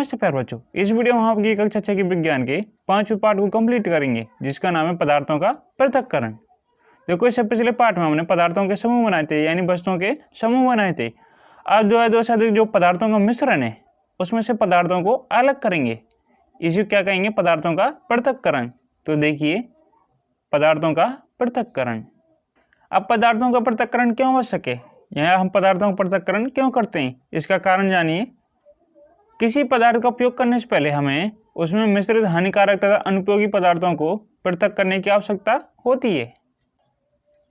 नमस्ते प्यारे बच्चों, इस वीडियो में हम आपकी कक्षा 6 की विज्ञान के 5वें पार्ट को कंप्लीट करेंगे, जिसका नाम है पदार्थों का पृथक्करण। देखो, इससे पिछले पार्ट में हमने पदार्थों के समूह बनाए थे, यानी वस्तुओं के समूह बनाए थे। अब जो है दो से अधिक जो पदार्थों का मिश्रण है, उसमें से पदार्थों को अलग करेंगे। इसी क्या कहेंगे? पदार्थों का पृथक्करण। तो देखिए, पदार्थों का पृथक्करण। अब पदार्थों का पृथक्करण क्यों आवश्यक है, या हम पदार्थों का पृथक्करण क्यों करते हैं, इसका कारण जानिए। किसी पदार्थ का उपयोग करने से पहले हमें उसमें मिश्रित हानिकारक तथा अनुपयोगी पदार्थों को पृथक करने की आवश्यकता होती है।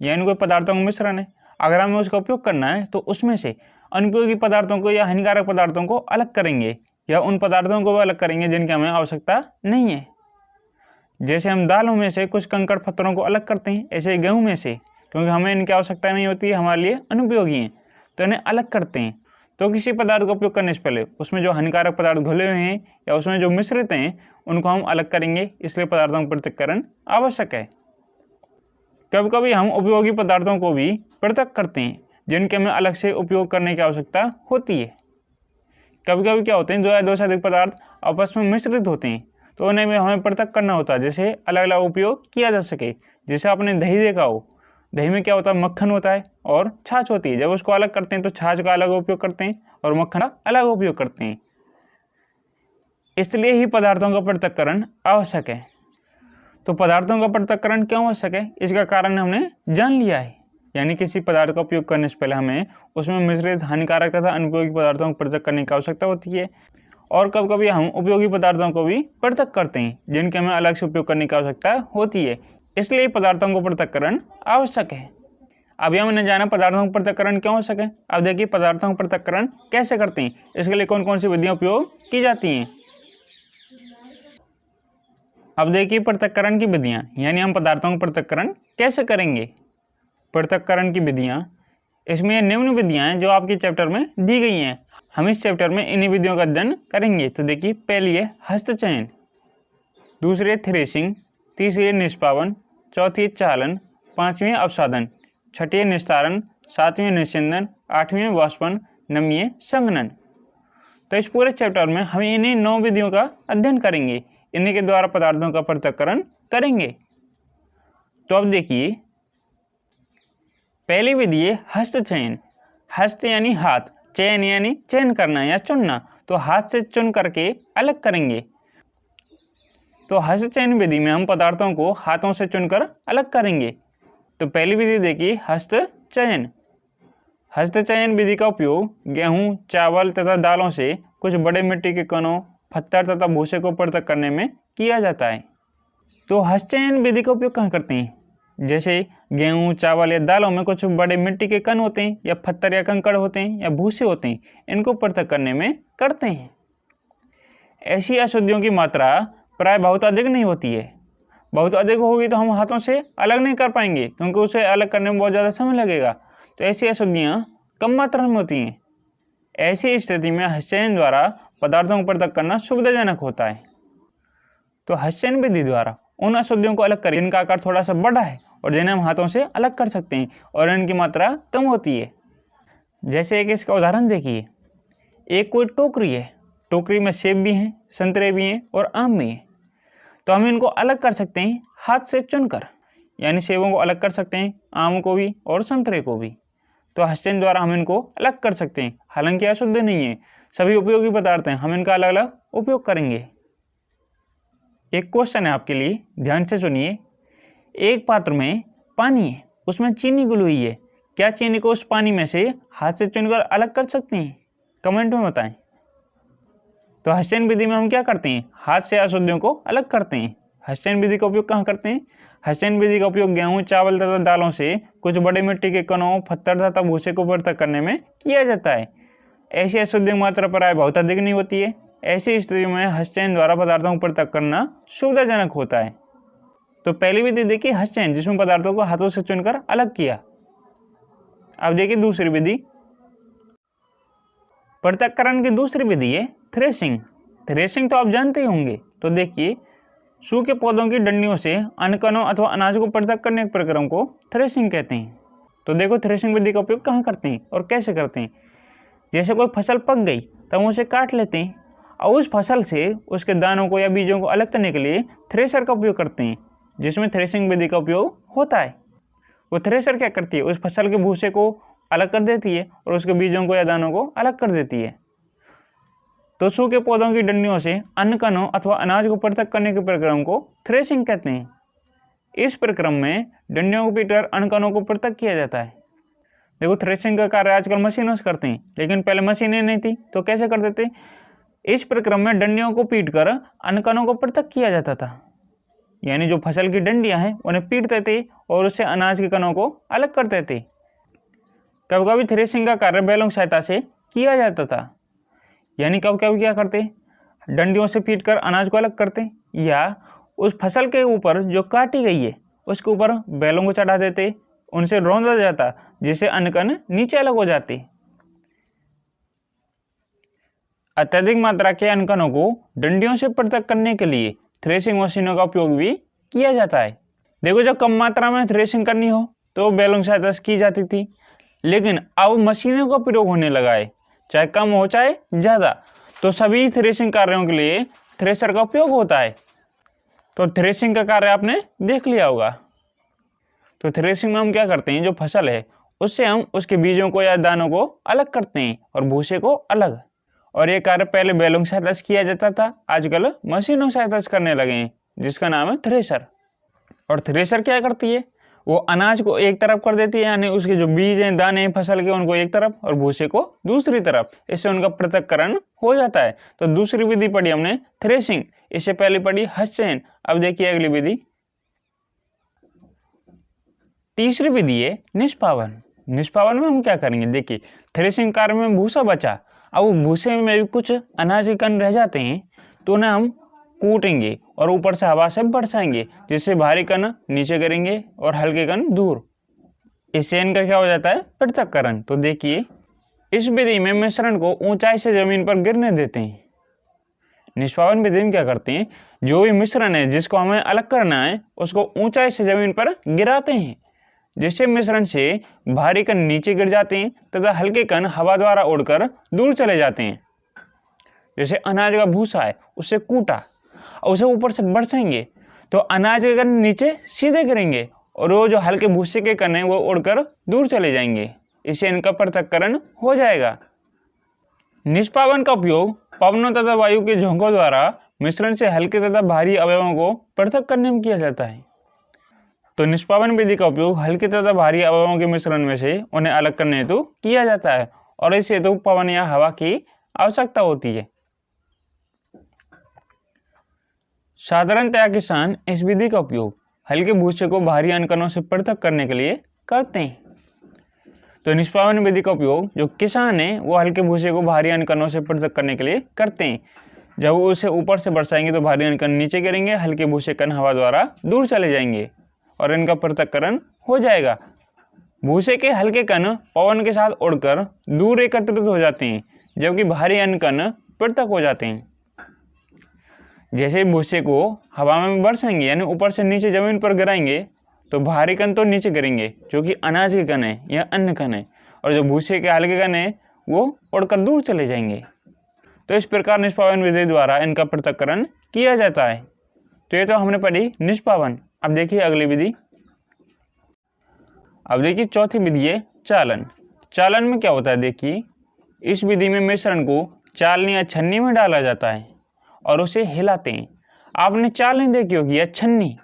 यानी कोई पदार्थों का मिश्रण है, अगर हमें उसका उपयोग करना है तो उसमें से अनुपयोगी पदार्थों को या हानिकारक पदार्थों को अलग करेंगे, या उन पदार्थों को भी अलग करेंगे जिनकी हमें आवश्यकता नहीं है। जैसे हम दालों में से कुछ कंकड़ पत्थरों को अलग करते हैं, ऐसे गेहूं में से, क्योंकि हमें इनकी आवश्यकता नहीं होती है, हमारे लिए अनुपयोगी हैं, तो इन्हें अलग करते हैं। तो किसी पदार्थ का उपयोग करने से पहले उसमें जो हानिकारक पदार्थ घुले हुए हैं या उसमें जो मिश्रित हैं, उनको हम अलग करेंगे। इसलिए पदार्थों का पृथक्करण आवश्यक है। कभी कभी हम उपयोगी पदार्थों को भी पृथक करते हैं, जिनके हमें अलग से उपयोग करने की आवश्यकता होती है। कभी कभी क्या होते हैं, जो है दो से अधिक पदार्थ आपस में मिश्रित होते हैं, तो उन्हें भी हमें पृथक करना होता है, जिससे अलग अलग उपयोग किया जा सके। जैसे आपने दही देखा हो, दही में क्या होता है? मक्खन होता है और छाछ होती है। जब उसको अलग करते हैं तो छाछ का अलग उपयोग करते हैं और मक्खन का अलग उपयोग करते हैं। इसलिए ही पदार्थों का पृथक्करण आवश्यक है। तो पदार्थों का पृथक्करण क्यों आवश्यक है, इसका कारण हमने जान लिया है। यानी किसी पदार्थ का उपयोग करने से पहले हमें उसमें मिश्रित हानिकारक तथा अनुपयोगी पदार्थों को पृथक करने की आवश्यकता होती है। और कभी कभी हम उपयोगी पदार्थों को भी पृथक करते हैं, जिनके हमें अलग से उपयोग करने की आवश्यकता होती है। इसलिए पदार्थों को पृथक्करण आवश्यक है। अभी हमने जाना पदार्थों का पृथक्करण क्यों आवश्यक है। अब देखिए, पदार्थों का पृथक्करण कैसे करते हैं, इसके लिए कौन कौन सी विधियां उपयोग की जाती हैं। अब देखिए, पृथक्करण की विधियां, यानी हम पदार्थों का पृथक्करण कैसे करेंगे। पृथक्करण की विधियां, इसमें निम्न विधियां हैं जो आपके चैप्टर में दी गई हैं। हम इस चैप्टर में इन्हीं विधियों का अध्ययन करेंगे। तो देखिए, पहली है हस्तचयन, दूसरी है थ्रेसिंग, तीसरी है निष्पावन, चौथी है चालन, पांचवी है अवसादन, छठी है निस्तारण, सातवीं है निस्यंदन, आठवीं है वाष्पन, नवीं है संघनन। तो इस पूरे चैप्टर में हम इन्हीं 9 विधियों का अध्ययन करेंगे। इन्हीं के द्वारा पदार्थों का पृथक्करण करेंगे। तो अब देखिए, पहली विधि है हस्तचयन। हस्त यानी हाथ, चयन यानी चयन करना या चुनना, तो हाथ से चुन करके अलग करेंगे। तो हस्तचयन विधि में हम पदार्थों को हाथों से चुनकर अलग करेंगे। तो पहली विधि देखिए, हस्तचयन। हस्तचयन विधि का उपयोग गेहूं, चावल तथा दालों से कुछ बड़े मिट्टी के कणों, पत्थर तथा भूसे को पृथक करने में किया जाता है। तो हस्तचयन विधि का उपयोग कहाँ करते हैं? जैसे गेहूं, चावल या दालों में कुछ बड़े मिट्टी के कण होते हैं, या पत्थर या कंकड़ होते हैं, या भूसे होते हैं, इनको पृथक करने में करते हैं। ऐसी अशुद्धियों की मात्रा प्राय बहुत अधिक नहीं होती है। बहुत अधिक होगी तो हम हाथों से अलग नहीं कर पाएंगे, क्योंकि उसे अलग करने में बहुत ज़्यादा समय लगेगा। तो ऐसी अशुद्धियाँ कम मात्रा में होती हैं। ऐसी स्थिति में हस्तचयन द्वारा पदार्थों को पृथक करना सुविधाजनक होता है। तो हस्तचयन विधि द्वारा उन अशुद्धियों को अलग करें जिनका आकार थोड़ा सा बड़ा है और जिन्हें हम हाथों से अलग कर सकते हैं, और इनकी मात्रा कम होती है। जैसे एक इसका उदाहरण देखिए, एक कोई टोकरी है, टोकरी में सेब भी हैं, संतरे भी हैं और आम भी हैं। तो हम इनको अलग कर सकते हैं हाथ से चुनकर, यानी सेबों को अलग कर सकते हैं, आम को भी और संतरे को भी। तो हस्तचयन द्वारा हम इनको अलग कर सकते हैं। हालांकि अशुद्ध नहीं है, सभी उपयोगी पदार्थ हैं, हम इनका अलग अलग उपयोग करेंगे। एक क्वेश्चन है आपके लिए, ध्यान से सुनिए। एक पात्र में पानी है, उसमें चीनी घुली हुई है। क्या चीनी को उस पानी में से हाथ से चुनकर अलग कर सकते हैं? कमेंट में बताएं। तो हस्तचयन विधि में हम क्या करते हैं? हाथ से अशुद्धियों को अलग करते हैं। हस्तचयन विधि का उपयोग कहाँ करते हैं? हस्तचयन विधि का उपयोग गेहूं, चावल तथा दालों से कुछ बड़े मिट्टी के कणों, पत्थर तथा भूसे को पृथक करने में किया जाता है। ऐसी अशुद्धियों की मात्रा प्राय बहुत अधिक नहीं होती है। ऐसी स्थिति में हस्तचयन द्वारा पदार्थों को पृथक करना सुविधाजनक होता है। तो पहली विधि देखिए हस्तचयन, जिसमें पदार्थों को हाथों से चुनकर अलग किया। अब देखिए दूसरी विधि, पृथक्करण की दूसरी विधि है थ्रेसिंग। थ्रेसिंग तो आप जानते ही होंगे। तो देखिए, सूखे पौधों की डंडियों से अन्न कणों अथवा अनाज को पृथक करने के प्रक्रम को थ्रेसिंग कहते हैं। तो देखो, थ्रेसिंग विधि का उपयोग कहाँ करते हैं और कैसे करते हैं। जैसे कोई फसल पक गई तब उसे काट लेते हैं। और उस फसल से उसके दानों को या बीजों को अलग करने के लिए थ्रेशर का उपयोग करते हैं, जिसमें थ्रेशिंग विधि का उपयोग होता है। वो थ्रेशर क्या करती है, उस फसल के भूसे को अलग कर देती है और उसके बीजों को या दानों को अलग कर देती है। तो सूखे पौधों की डंडियों से अन्न कणों अथवा अनाज को पृथक करने के प्रक्रम को थ्रेशिंग कहते हैं। इस प्रक्रम में डंडियों को पीटकर अन्न कणों को पृथक किया जाता है। देखो, थ्रेशिंग का कार्य आजकल मशीनों से करते हैं, लेकिन पहले मशीनें नहीं थी तो कैसे करते थे। इस प्रक्रम में डंडियों को पीटकर अन्न कणों को पृथक किया जाता था, यानी जो फसल की डंडियां हैं उन्हें पीटते थे और उससे अनाज के कणों को अलग करते थे। कभी कभी थ्रेशिंग का कार्य बैलों की सहायता से किया जाता था, यानी कभी कभी क्या करते, डंडियों से पीटकर अनाज को अलग करते, या उस फसल के ऊपर जो काटी गई है उसके ऊपर बैलों को चढ़ा देते, उनसे रौंदा जाता जिससे अन्न कण नीचे अलग हो जाते। अत्यधिक मात्रा के अन्न कणों को डंडियों से पृथक करने के लिए थ्रेशिंग मशीनों का उपयोग भी किया जाता है। देखो, जब कम मात्रा में थ्रेशिंग करनी हो तो बैलों की सहायता से की जाती थी, लेकिन अब मशीनों का प्रयोग होने लगा है, चाहे कम हो चाहे ज़्यादा, तो सभी थ्रेशिंग कार्यों के लिए थ्रेशर का उपयोग होता है। तो थ्रेशिंग का कार्य आपने देख लिया होगा। तो थ्रेशिंग में हम क्या करते हैं, जो फसल है उससे हम उसके बीजों को या दानों को अलग करते हैं और भूसे को अलग। और ये कार्य पहले बैलों की सहायता से किया जाता था, आजकल मशीनों की सहायता से करने लगे हैं, जिसका नाम है थ्रेशर। और थ्रेशर क्या करती है, वो अनाज को एक तरफ कर देती है, यानी उसके जो बीज हैं, दाने हैं फसल के, उनको एक तरफ और भूसे को दूसरी तरफ। इससे उनका पृथक्करण हो जाता है। तो दूसरी विधि पढ़ी हमने थ्रेशिंग, इससे पहले पढ़ी हस्तचयन। अब देखिए अगली विधि, तीसरी विधि है निष्पावन। निष्पावन में हम क्या करेंगे, देखिए थ्रेशिंग कार्य में भूसा बचा, अब वो भूसे में भी कुछ अनाज के कण रह जाते हैं, तो उन्हें हम कूटेंगे और ऊपर से हवा से बरसाएंगे, जिससे भारी कण नीचे गिरेंगे और हल्के कण दूर। इससे इनका क्या हो जाता है, पृथक्करण। तो देखिए, इस विधि में मिश्रण को ऊंचाई से जमीन पर गिरने देते हैं। निष्पावन विधि में क्या करते हैं, जो भी मिश्रण है जिसको हमें अलग करना है उसको ऊंचाई से जमीन पर गिराते हैं, जिससे मिश्रण से भारी कण नीचे गिर जाते हैं तथा हल्के कण हवा द्वारा उड़कर दूर चले जाते हैं। जैसे अनाज का भूसा है, उससे कूटा और उसे ऊपर से बरसेंगे तो अनाज के कण नीचे सीधे गिरेंगे और वो जो हल्के भूसे के कण हैं वो उड़कर दूर चले जाएंगे। इससे इनका पृथक्करण हो जाएगा। निष्पावन का उपयोग पवनों तथा वायु के झोंकों द्वारा मिश्रण से हल्के तथा भारी अवयवों को पृथक करने में किया जाता है। तो निष्पावन विधि का उपयोग हल्के तथा भारी अवयवों के मिश्रण में से उन्हें अलग करने हेतु किया जाता है और इस हेतु पवन या हवा की आवश्यकता होती है। साधारणतया किसान इस विधि का उपयोग हल्के भूसे को भारी अन्न कणों से पृथक करने के लिए करते हैं। तो निष्पावन विधि का उपयोग जो किसान है वो हल्के भूसे को भारी अन्न कणों से पृथक करने के लिए करते हैं। जब वो उसे ऊपर से बरसाएंगे तो भारी अन्न कण नीचे गिरेंगे, हल्के भूसे कण हवा द्वारा दूर चले जाएंगे और इनका पृथक्करण हो जाएगा। भूसे के हल्के कण पवन के साथ उड़कर दूर एकत्रित हो जाते हैं, जबकि भारी अन्न कण पृथक हो जाते हैं। जैसे भूसे को हवा में बरसेंगे यानी ऊपर से नीचे जमीन पर गिराएंगे तो भारी कण तो नीचे गिरेंगे जो कि अनाज के कण है या अन्य कण है, और जो भूसे के हल्के कण है वो उड़कर दूर चले जाएंगे। तो इस प्रकार निष्पावन विधि द्वारा इनका पृथक्करण किया जाता है। तो ये तो हमने पढ़ी निष्पावन। अब देखिए अगली विधि। अब देखिए चौथी विधि है चालन। चालन में क्या होता है, देखिए इस विधि में मिश्रण को चालनी या छन्नी में डाला जाता है और उसे हिलाते हैं। आपने चालनी देखी होगी या छन्नी,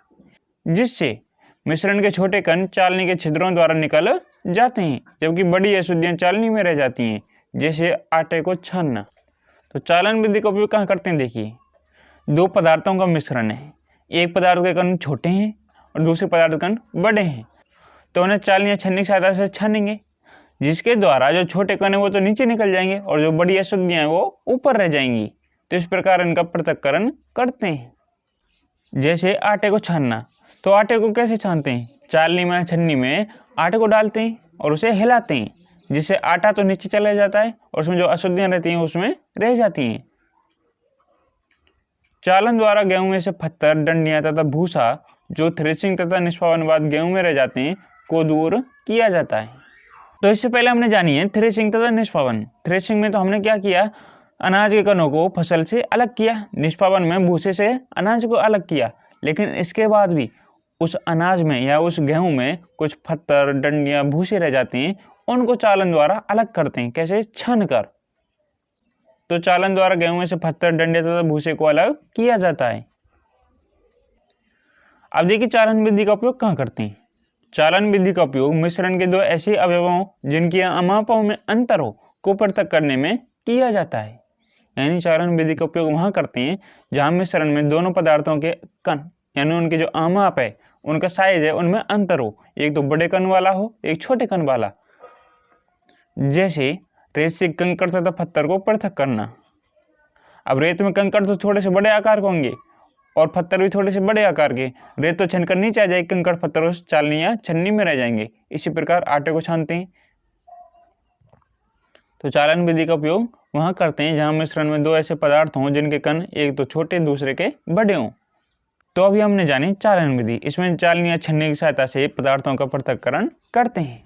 जिससे मिश्रण के छोटे कण चालनी के छिद्रों द्वारा निकल जाते हैं, जबकि बड़ी अशुद्धियां चालनी में रह जाती हैं, जैसे आटे को छानना। तो चालन विधि का उपयोग कहाँ करते हैं, देखिए दो पदार्थों का मिश्रण है, एक पदार्थ के कण छोटे हैं और दूसरे पदार्थ के कण बड़े हैं, तो उन्हें चालनी या छन्नी की सहायता से छानेंगे, जिसके द्वारा जो छोटे कण है वो तो नीचे निकल जाएंगे और जो बड़ी अशुद्धियां हैं वो ऊपर रह जाएंगी। तो इस प्रकार इनका पृथक्करण करते हैं। जैसे आटे को छानना, तो आटे को कैसे छानते हैं, चालनी में छन्नी में आटे को डालते हैं और उसे हिलाते हैं, जिससे आटा तो नीचे चला जाता है और उसमें जो अशुद्धियां रहती हैं उसमें रह जाती हैं। चालन द्वारा गेहूं में से पत्थर, डंडियां तथा भूसा जो थ्रेशिंग तथा निष्पावन बाद गेहूं में रह जाते हैं को दूर किया जाता है। तो इससे पहले हमने जानी है थ्रेशिंग तथा निष्पावन। थ्रेशिंग में तो हमने क्या किया, अनाज के कणों को फसल से अलग किया, निष्पादन में भूसे से अनाज को अलग किया, लेकिन इसके बाद भी उस अनाज में या उस गेहूं में कुछ पत्थर, डंडियां, भूसे रह जाते हैं, उनको चालन द्वारा अलग करते हैं। कैसे? छन कर। तो चालन द्वारा गेहूं में से पत्थर, डंडियां तथा भूसे को अलग किया जाता है। अब देखिए चालन विधि का उपयोग कहाँ करते हैं। चालन विधि का उपयोग मिश्रण के दो ऐसे अवयवों जिनकी अमापों में अंतर हो को पृथक करने में किया जाता है। यानी चालन विधि का उपयोग वहां करते हैं जहां मिश्रण में दोनों पदार्थों के कण यानी उनके जो आमाप है, उनका साइज है, उनमें अंतर हो, एक तो बड़े कण वाला हो, एक छोटे कण वाला। जैसे रेत से कंकड़ तथा पत्थर को पृथक करना। अब रेत में कंकड़ तो थोड़े से बड़े आकार के होंगे और पत्थर भी थोड़े से बड़े आकार के। रेत तो छनकर नीचे आ जाएगी, कंकड़ पत्थर उस चालनी या छन्नी में रह जाएंगे। इसी प्रकार आटे को छानते हैं। तो चालन विधि का उपयोग वहां करते हैं जहां मिश्रण में दो ऐसे पदार्थ हों जिनके कण एक तो छोटे, दूसरे के बड़े हों। तो अभी हमने जानी चालन विधि। इसमें चालनी या छन्नी की सहायता से पदार्थों का पृथक्करण करते हैं।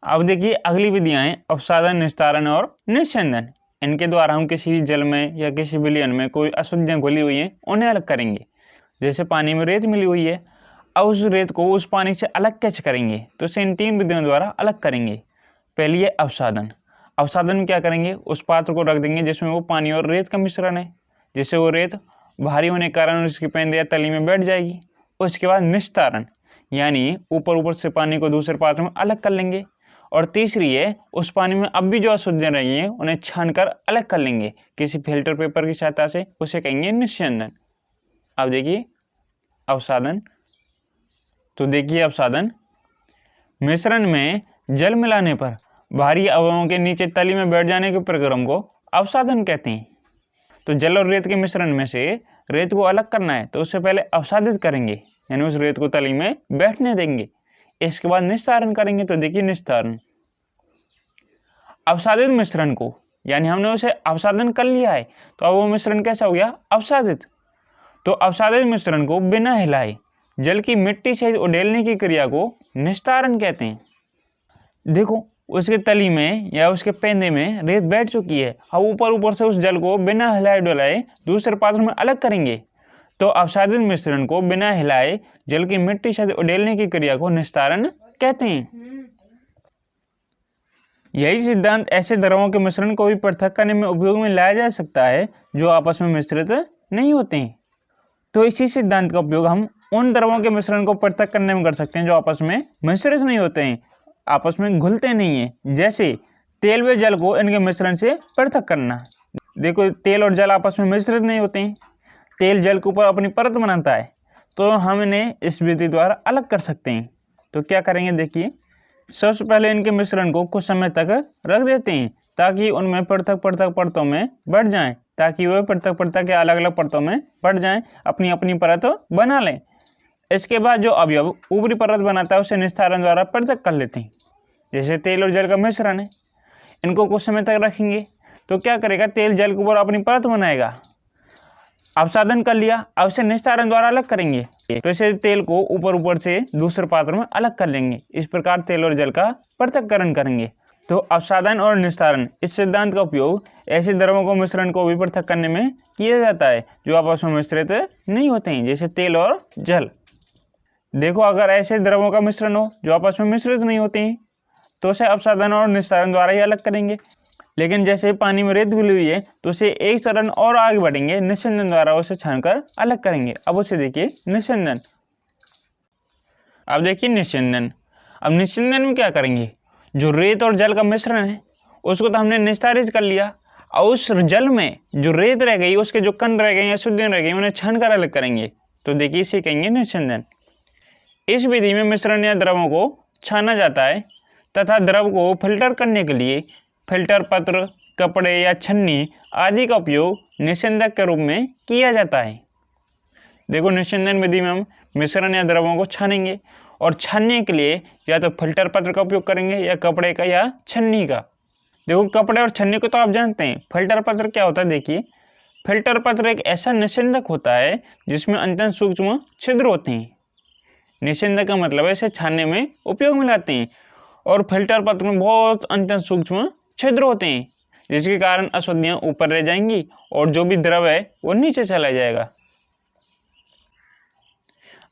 अब देखिए अगली विधियां हैं अपसादन, निस्तारण और निस्यंदन। इनके द्वारा हम किसी भी जल में या किसी विलयन में कोई अशुद्धियां घुली हुई हैं उन्हें अलग करेंगे। जैसे पानी में रेत मिली हुई है, अब उस रेत को उस पानी से अलग कैसे करेंगे, तो इसे इन 3 विधियों द्वारा अलग करेंगे। पहली है अवसादन। अवसादन में क्या करेंगे, उस पात्र को रख देंगे जिसमें वो पानी और रेत का मिश्रण है, जिससे वो रेत भारी होने के कारण उसकी पेंद या तली में बैठ जाएगी। उसके बाद निस्तारण, यानी ऊपर से पानी को दूसरे पात्र में अलग कर लेंगे। और तीसरी है उस पानी में अब भी जो अशुद्धियां रही हैं उन्हें छानकर अलग कर लेंगे किसी फिल्टर पेपर की सहायता से, उसे कहेंगे निस्यंदन। अब देखिए अवसादन। तो देखिए अवसादन, मिश्रण में जल मिलाने पर भारी अवयवों के नीचे तली में बैठ जाने के प्रक्रम को अवसादन कहते हैं। तो जल और रेत के मिश्रण में से रेत को अलग करना है तो उससे पहले अवसादित करेंगे, यानी उस रेत को तली में बैठने देंगे। इसके बाद निस्तारण करेंगे। तो देखिए निस्तारण, अवसादित मिश्रण को, यानी हमने उसे अवसादन कर लिया है तो अब वो मिश्रण कैसा हो गया, अवसादित। तो अवसादित मिश्रण को बिना हिलाए जल की मिट्टी से उडेलने की क्रिया को निस्तारण कहते हैं। देखो उसके तली में या उसके पेंदे में रेत बैठ चुकी है, अब ऊपर से उस जल को बिना हिलाए डुलाए दूसरे पात्र में अलग करेंगे। तो अवसादित मिश्रण को बिना हिलाए जल की मिट्टी से उडेलने की क्रिया को निस्तारण कहते हैं। यही सिद्धांत ऐसे द्रवों के मिश्रण को भी पृथक करने में उपयोग में लाया जा सकता है जो आपस में मिश्रित नहीं होते हैं। तो इसी सिद्धांत का उपयोग हम उन द्रवों के मिश्रण को पृथक करने में कर सकते हैं जो आपस में मिश्रित नहीं होते हैं, आपस में घुलते नहीं है। जैसे तेल व जल को इनके मिश्रण से पृथक करना। देखो तेल और जल आपस में मिश्रित नहीं होते हैं, तेल जल के ऊपर अपनी परत बनाता है, तो हम इन्हें इस विधि द्वारा अलग कर सकते हैं। तो क्या करेंगे, देखिए सबसे पहले इनके मिश्रण को कुछ समय तक रख देते हैं ताकि उनमें पृथक परतों में बढ़ जाएं, ताकि वह पृथक के अलग अलग परतों में बढ़ जाएं, अपनी अपनी परत बना लें। इसके बाद जो अवयव ऊपरी परत बनाता है उसे निस्तारण द्वारा पृथक कर लेते हैं। जैसे तेल और जल का मिश्रण है, इनको कुछ समय तक रखेंगे तो क्या करेगा, तेल जल के ऊपर अपनी परत बनाएगा। अवसादन कर लिया, अब इसे निस्तारण द्वारा अलग करेंगे तो इसे तेल को ऊपर से दूसरे पात्र में अलग कर लेंगे। इस प्रकार तेल और जल का पृथक्करण करेंगे। तो अवसादन और निस्तारण इस सिद्धांत का उपयोग ऐसे द्रवों को मिश्रण को भी पृथक करने में किया जाता है जो आपस में मिश्रित नहीं होते हैं, जैसे तेल और जल। देखो अगर ऐसे द्रवों का मिश्रण हो जो आपस में मिश्रित नहीं होते हैं तो उसे अवसादन और निस्तारण द्वारा ही अलग करेंगे। लेकिन जैसे पानी में रेत घुली हुई है तो उसे एक चरण और आगे बढ़ेंगे, निस्यंदन द्वारा उसे छानकर अलग करेंगे। अब उसे देखिए निस्यंदन। अब देखिए निस्यंदन। अब निस्यंदन में क्या करेंगे, जो रेत और जल का मिश्रण है उसको तो हमने निस्तारित कर लिया, और उस जल में जो रेत रह गई, उसके जो कण रह गए या शुद्धियां रह गई, उन्हें छानकर अलग करेंगे। तो देखिए इसे कहेंगे निस्यंदन। इस विधि में मिश्रण या द्रवों को छाना जाता है तथा द्रव को फिल्टर करने के लिए फिल्टर पत्र, कपड़े या छन्नी आदि का उपयोग निस्यंदक के रूप में किया जाता है। देखो निस्यंदन विधि में हम मिश्रण या द्रवों को छानेंगे और छानने के लिए या तो फिल्टर पत्र का उपयोग करेंगे या कपड़े का या छन्नी का। देखो कपड़े और छन्नी को तो आप जानते हैं। फिल्टर पत्र क्या होता है, देखिए फिल्टर पत्र एक ऐसा निस्यंदक होता है जिसमें अत्यंत सूक्ष्म छिद्र होते हैं। निस्यंदक का मतलब है इसे छानने में उपयोग में लाते हैं, और फिल्टर पत्र में बहुत अत्यंत सूक्ष्म छिद्र होते हैं, जिसके कारण अशुद्धियां ऊपर रह जाएंगी और जो भी द्रव है वो नीचे चला जाएगा।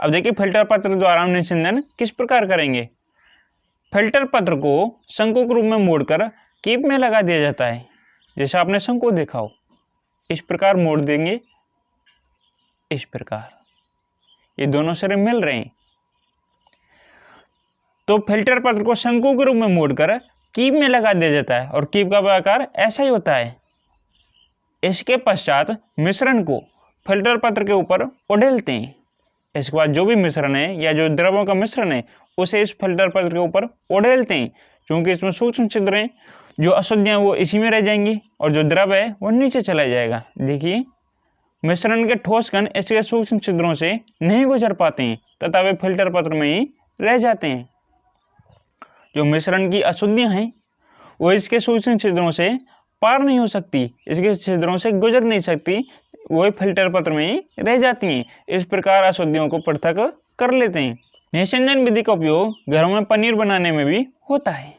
अब देखिए फिल्टर पत्र द्वारा हम निस्यंदन किस प्रकार करेंगे। फिल्टर पत्र को शंकु के रूप में मोड़कर कीप में लगा दिया जाता है। जैसे आपने शंकु देखा हो, इस प्रकार मोड़ देंगे, इस प्रकार ये दोनों सिरे मिल रहे हैं। तो फिल्टर पत्र को शंकु के रूप में मोड़कर कीप में लगा दिया जाता है और कीप का आकार ऐसा ही होता है। इसके पश्चात मिश्रण को फिल्टर पत्र के ऊपर उड़ेलते हैं। इसके बाद जो भी मिश्रण है या जो द्रवों का मिश्रण है उसे इस फिल्टर पत्र के ऊपर उड़ेलते हैं। क्योंकि इसमें सूक्ष्म छिद्र हैं, जो अशुद्धियां वो इसी में रह जाएंगी और जो द्रव है वो नीचे चला जाएगा। देखिए मिश्रण के ठोस कण इसके सूक्ष्म छिद्रों से नहीं गुजर पाते हैं तथा वे फिल्टर पत्र में ही रह जाते हैं। जो मिश्रण की अशुद्धियां हैं वो इसके सूक्ष्म छिद्रों से पार नहीं हो सकती, इसके छिद्रों से गुजर नहीं सकती, वो फिल्टर पत्र में ही रह जाती हैं। इस प्रकार अशुद्धियों को पृथक कर लेते हैं। निस्यंदन विधि का उपयोग घरों में पनीर बनाने में भी होता है।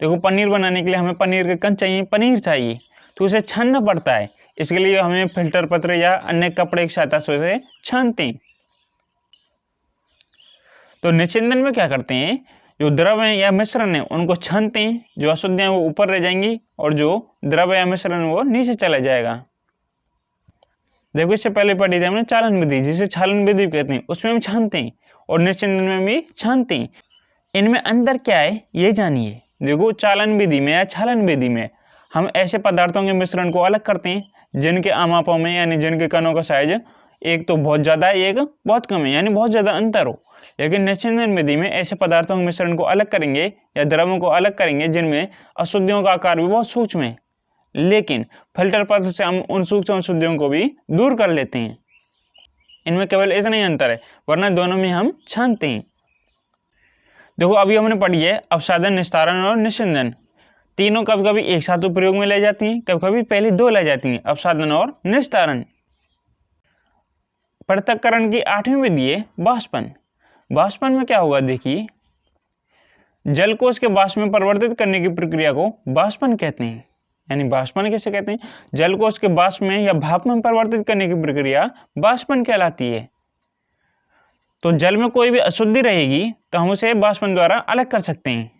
देखो पनीर बनाने के लिए हमें पनीर के कण चाहिए, पनीर चाहिए, तो उसे छानना पड़ता है। इसके लिए हमें फिल्टर पत्र या अन्य कपड़े की सहायता से उसे छानते हैं। तो निस्यंदन में क्या करते हैं, जो द्रव है या मिश्रण है उनको छानते हैं, जो अशुद्धियां वो ऊपर रह जाएंगी और जो द्रव या मिश्रण वो नीचे चला जाएगा। देखो इससे पहले पढ़ी थी हमने चालन विधि, जिसे छालन विधि कहते हैं, उसमें हम छानते हैं और निस्यंदन में भी छानते हैं। इनमें अंतर क्या है ये जानिए। देखो चालन विधि में या छालन विधि में हम ऐसे पदार्थों के मिश्रण को अलग करते हैं जिनके आमापों में यानी जिनके कणों का साइज एक तो बहुत ज़्यादा है, एक बहुत कम है, यानी बहुत ज़्यादा अंतर हो। लेकिन निस्यंदन विधि में ऐसे पदार्थों के मिश्रण को अलग करेंगे या द्रवों को अलग करेंगे जिनमें अशुद्धियों का आकार भी बहुत सूक्ष्म है, लेकिन फिल्टर पत्र से हम उन सूक्ष्म अशुद्धियों को भी दूर कर लेते हैं। इनमें केवल इतना ही अंतर है, वरना दोनों में हम छानते हैं। देखो अभी हमने पढ़ी है अपसादन, निस्तारण और निस्यंदन। तीनों कभी कभी एक साथ उपयोग में ले जाती हैं, कभी कभी पहले दो ले जाती हैं, अपसादन और निस्तारण। पृथक्करण की 8वीं विधि है बाष्पन। बाष्पन में क्या होगा, देखिए जल को उसके वाष्प में परिवर्तित करने की प्रक्रिया को बाष्पन कहते हैं। यानी बाष्पन कैसे कहते हैं, जल को उसके वाष्प में या भाप में परिवर्तित करने की प्रक्रिया बाष्पन कहलाती है। तो जल में कोई भी अशुद्धि रहेगी तो हम उसे बाष्पन द्वारा अलग कर सकते हैं।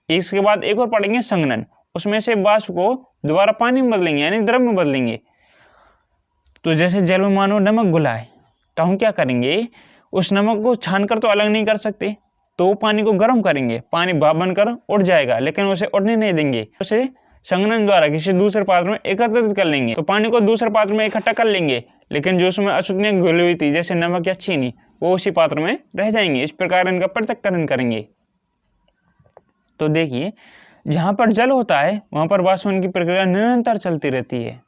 इसके बाद एक और पढ़ेंगे संघनन, उसमें से वाष्प को दोबारा पानी में बदलेंगे यानी द्रव में बदलेंगे। तो जैसे जल में मानो नमक घुला है तो हम क्या करेंगे, उस नमक को छानकर तो अलग नहीं कर सकते, तो पानी को गर्म करेंगे, पानी भाप बनकर उड़ जाएगा, लेकिन उसे उड़ने नहीं देंगे, उसे संघनन द्वारा किसी दूसरे पात्र में एकत्रित कर लेंगे। तो पानी को दूसरे पात्र में इकट्ठा कर लेंगे, लेकिन जो उसमें अशुद्धियां घुली हुई थी जैसे नमक या चीनी वो उसी पात्र में रह जाएंगे। इस प्रकार इनका पृथक्करण करेंगे। तो देखिए जहां पर जल होता है वहां पर बाष्पन की प्रक्रिया निरंतर चलती रहती है।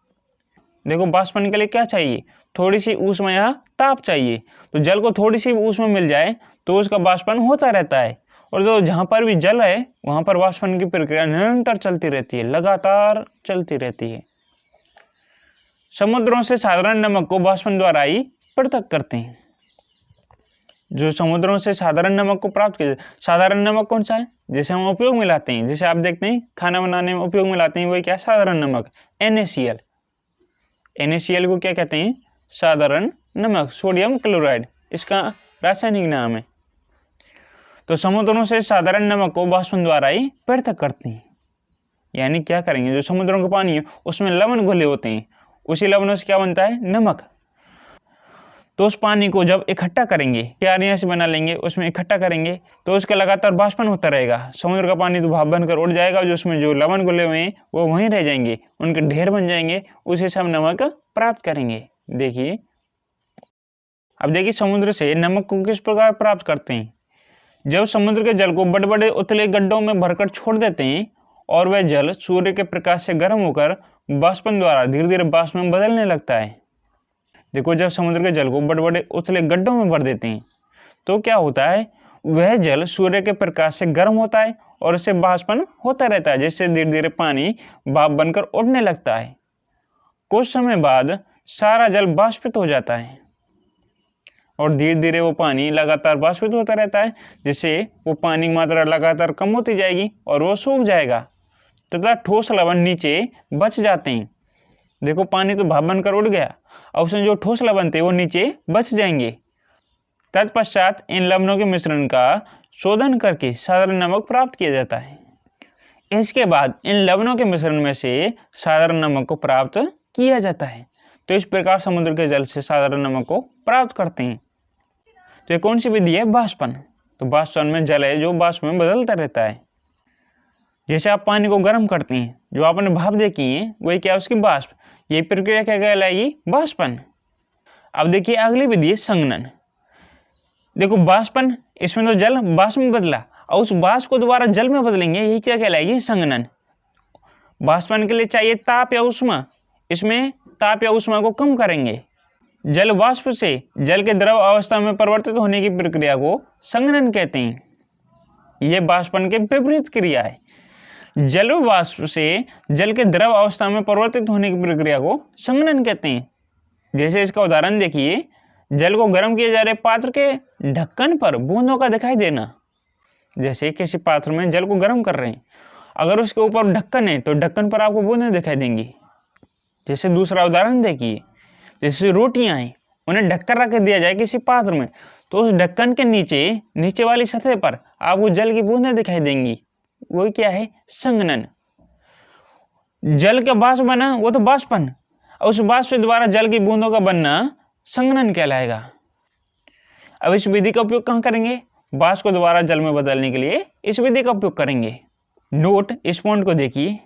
देखो बाष्पन के लिए क्या चाहिए, थोड़ी सी ऊष्मा या ताप चाहिए। तो जल को थोड़ी सी ऊष्मा मिल जाए तो उसका बाष्पन होता रहता है, और जो जहां पर भी जल है वहां पर बाष्पन की प्रक्रिया निरंतर चलती रहती है, लगातार चलती रहती है। समुद्रों से साधारण नमक को बाष्पन द्वारा ही पृथक करते हैं। जो समुद्रों से साधारण नमक को प्राप्त किया, साधारण नमक कौन सा है, जिसे हम उपयोग में लाते हैं, जैसे आप देखते हैं खाना बनाने में उपयोग में लाते हैं, वही क्या साधारण नमक NaCl। NaCl को क्या कहते हैं, साधारण नमक, सोडियम क्लोराइड इसका रासायनिक नाम है। तो समुद्रों से साधारण नमक को बाष्पन द्वारा ही पृथक करते हैं। यानी क्या करेंगे, जो समुद्रों का पानी है उसमें लवण घुले होते हैं, उसी लवणों से क्या बनता है, नमक। तो उस पानी को जब इकट्ठा करेंगे, क्यारियां से बना लेंगे, उसमें इकट्ठा करेंगे तो उसका लगातार बाष्पन होता रहेगा। समुद्र का पानी तो भाप बनकर उड़ जाएगा, जो उसमें जो लवण घुले हुए हैं वो वहीं रह जाएंगे, उनके ढेर बन जाएंगे, उसी से हम नमक प्राप्त करेंगे। देखिए अब देखिए समुद्र से नमक को किस प्रकार प्राप्त करते हैं। जब समुद्र के जल को बड़े बड़े उतले गड्ढों में भरकर छोड़ देते हैं और वह जल सूर्य के प्रकाश से गर्म होकर बाष्पन द्वारा धीरे धीरे वाष्प में बदलने लगता है। देखो जब समुद्र के जल को बड़े बड़े उथले गड्ढों में भर देते हैं तो क्या होता है, वह जल सूर्य के प्रकाश से गर्म होता है और उससे बाष्पन होता रहता है, जिससे धीरे धीरे पानी भाप बनकर उड़ने लगता है। कुछ समय बाद सारा जल बाष्पित हो जाता है और धीरे धीरे वो पानी लगातार बाष्पित होता रहता है, जिससे वो पानी की मात्रा लगातार कम होती जाएगी और वो सूख जाएगा। तथा ठोस लवण नीचे बच जाते हैं। देखो पानी तो भाप बनकर उड़ गया, और उसमें जो ठोस लवण थे वो नीचे बच जाएंगे। तत्पश्चात इन लवणों के मिश्रण का शोधन करके साधारण नमक प्राप्त किया जाता है। इसके बाद इन लवणों के मिश्रण में से साधारण नमक को प्राप्त किया जाता है। तो इस प्रकार समुद्र के जल से साधारण नमक को प्राप्त करते हैं। तो ये कौन सी विधि है? वाष्पन। तो वाष्पन में जल है जो वाष्प में बदलता रहता है। जैसे आप पानी को गर्म करते हैं, जो आपने भाप देखी है वही क्या, उसकी वाष्प। ये प्रक्रिया क्या कहलाएगी? वाष्पन। अब देखिए अगली विधि है संघनन। देखो वाष्पन, इसमें तो जल वाष्प में बदला और उस वाष्प को दोबारा जल में बदलेंगे, यही क्या कहलाएगी? संघनन। वाष्पन के लिए चाहिए ताप या ऊष्मा, इसमें ताप या ऊष्मा को कम करेंगे। जल वाष्प से जल के द्रव अवस्था में परिवर्तित होने की प्रक्रिया को संघनन कहते हैं। यह वाष्पन के विपरीत क्रिया है। जल वाष्प से जल के द्रव अवस्था में परिवर्तित होने की प्रक्रिया को संघनन कहते हैं। जैसे इसका उदाहरण देखिए, जल को गर्म किए जा रहे पात्र के ढक्कन पर बूंदों का दिखाई देना। जैसे किसी पात्र में जल को गर्म कर रहे हैं, अगर उसके ऊपर ढक्कन है तो ढक्कन पर आपको बूंदें दिखाई देंगी। जैसे दूसरा उदाहरण देखिए, जैसे रोटियां हैं, उन्हें ढक्कन रख दिया जाए किसी पात्र में, तो उस ढक्कन के नीचे वाली सतह पर आपको जल की बूंदें दिखाई देंगी। वो क्या है? संघनन। जल का वाष्प बना वो तो वाष्पन, और उस वाष्प से द्वारा जल की बूंदों का बनना संघनन कहलाएगा। अब इस विधि का उपयोग कहाँ करेंगे? वाष्प को दोबारा जल में बदलने के लिए इस विधि का उपयोग करेंगे। नोट, इस पॉइंट को देखिए।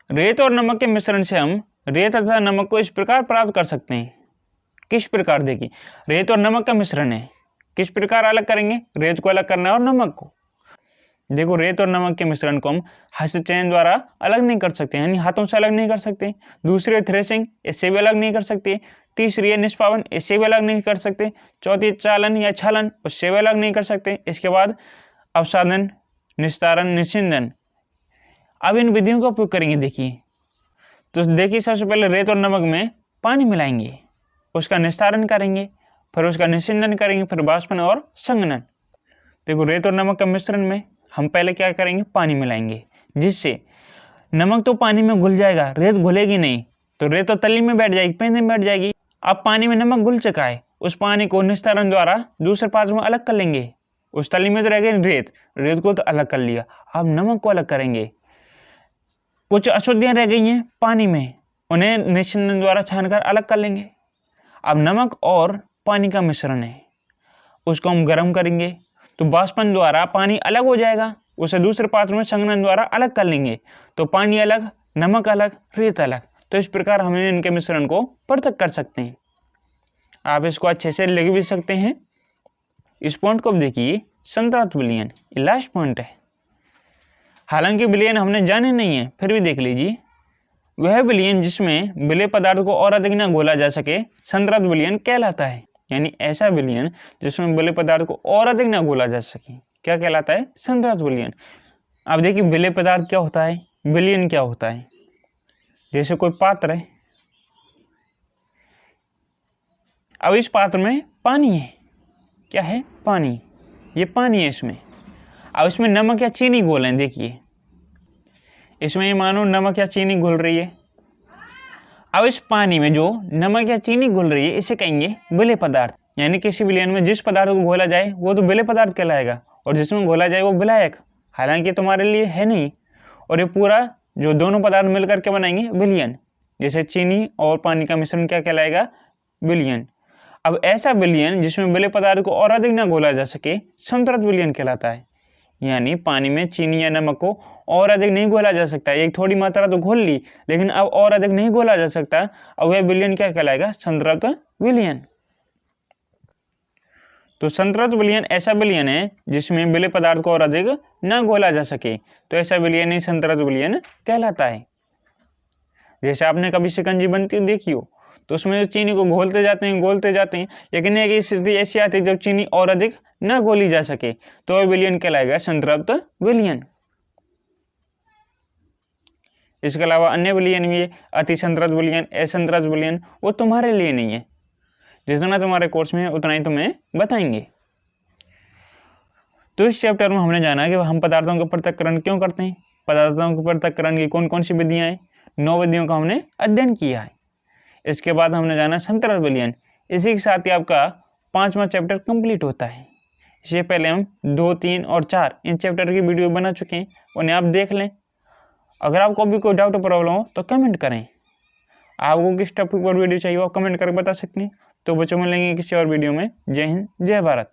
रेत और नमक के मिश्रण से हम रेत तथा नमक को इस प्रकार प्राप्त कर सकते हैं। किस प्रकार? देखिए, रेत और नमक का मिश्रण है, किस प्रकार अलग करेंगे? रेत को अलग करना है और नमक को। देखो, रेत और नमक के मिश्रण को हम हस्तचयन द्वारा अलग नहीं कर सकते, यानी हाथों से अलग नहीं कर सकते। दूसरी है थ्रेसिंग, इससे भी अलग नहीं कर सकते। तीसरी है निष्पावन, इससे भी अलग नहीं कर सकते। चौथी चालन या छलन, उससे भी अलग नहीं कर सकते। इसके बाद अवसादन, निस्तारण, निस्सिंदन। अब इन विधियों का उपयोग करेंगे। देखिए, तो देखिए सबसे पहले रेत और नमक में पानी मिलाएंगे, उसका निस्तारण करेंगे, फिर उसका निस्सिंदन करेंगे, फिर वाष्पन और संघनन। देखो, रेत और नमक के मिश्रण में हम पहले क्या करेंगे? पानी मिलाएंगे, जिससे नमक तो पानी में घुल जाएगा, रेत घुलेगी नहीं। तो रेत तो तली में बैठ जाएगी, पेंदे में बैठ जाएगी। अब पानी में नमक घुल चुका है, उस पानी को निस्तारण द्वारा दूसरे पात्र में अलग कर लेंगे। उस तली में तो रह गई रेत, रेत को तो अलग कर लिया, अब नमक को अलग करेंगे। कुछ अशुद्धियां रह गई हैं पानी में, उन्हें निस्सिंदन द्वारा छानकर अलग कर लेंगे। अब नमक और पानी का मिश्रण है, उसको हम गर्म करेंगे, तो वाष्पन द्वारा पानी अलग हो जाएगा, उसे दूसरे पात्र में संघनन द्वारा अलग कर लेंगे। तो पानी अलग, नमक अलग, रेत अलग। तो इस प्रकार हम इनके मिश्रण को पृथक कर सकते हैं। आप इसको अच्छे से लिख भी सकते हैं। इस पॉइंट को देखिए, संतृप्त विलयन, लास्ट पॉइंट है। हालांकि विलयन हमने जाने नहीं है, फिर भी देख लीजिए। वह विलयन जिसमें विलेय पदार्थ को और अधिक न घोला जा सके संतृप्त विलयन कहलाता है। यानी ऐसा विलयन जिसमें विलेय पदार्थ को और अधिक न घोला जा सके क्या कहलाता है? संतृप्त विलयन। अब देखिए, विलेय पदार्थ क्या होता है, विलयन क्या होता है। जैसे कोई पात्र है, अब इस पात्र में पानी है, क्या है? पानी। ये पानी है इसमें, अब इसमें नमक या चीनी घोल है। देखिए, इसमें ये मानो नमक या चीनी घुल रही है। अब इस पानी में जो नमक या चीनी घुल रही है, इसे कहेंगे विलेय पदार्थ। यानी किसी विलयन में जिस पदार्थ को घोला जाए वो तो विलेय पदार्थ कहलाएगा, और जिसमें घोला जाए वो विलायक। हालांकि तुम्हारे लिए है नहीं, और ये पूरा जो दोनों पदार्थ मिलकर के बनाएंगे विलयन। जैसे चीनी और पानी का मिश्रण क्या कहलाएगा? विलयन। अब ऐसा विलयन जिसमें विलेय पदार्थ को और अधिक न घोला जा सके संतृप्त विलयन कहलाता है। यानी पानी में चीनी या नमक को और अधिक नहीं घोला जा सकता। एक थोड़ी मात्रा तो घोल ली, लेकिन अब और अधिक नहीं घोला जा सकता। अब वह विलयन क्या कहलाएगा? संतृप्त विलयन। तो संतृप्त विलयन ऐसा विलयन है जिसमें विलेय पदार्थ को और अधिक न घोला जा सके, तो ऐसा विलयन ही संतृप्त विलयन कहलाता है। जैसे आपने कभी शिकंजी बनती देखी हो, तो उसमें चीनी को घोलते जाते हैं, लेकिन एक स्थिति ऐसी आती है जब चीनी और अधिक न घोली जा सके, तो वह विलयन कहलाएगा संतृप्त विलयन। इसके अलावा अन्य विलयन भी है, अति संतृप्त विलयन, असंतृप्त विलयन। वो तुम्हारे लिए नहीं है, जितना तुम्हारे कोर्स में है उतना ही तुम्हें बताएंगे। तो इस चैप्टर में हमने जाना कि हम पदार्थों का पृथक्करण क्यों करते हैं, पदार्थों के पृथक्करण की कौन कौन सी विधियाँ हैं, 9 विधियों का हमने अध्ययन किया है। इसके बाद हमने जाना संतरण विलयन। इसी के साथ ही आपका 5वां चैप्टर कंप्लीट होता है। इससे पहले हम 2, 3 और 4 इन चैप्टर की वीडियो बना चुके हैं, उन्हें आप देख लें। अगर आपको भी कोई डाउट प्रॉब्लम हो तो कमेंट करें। आपको किस टॉपिक पर वीडियो चाहिए वो कमेंट करके बता सकते हैं। तो बच्चों मिलेंगे किसी और वीडियो में। जय हिंद, जय भारत।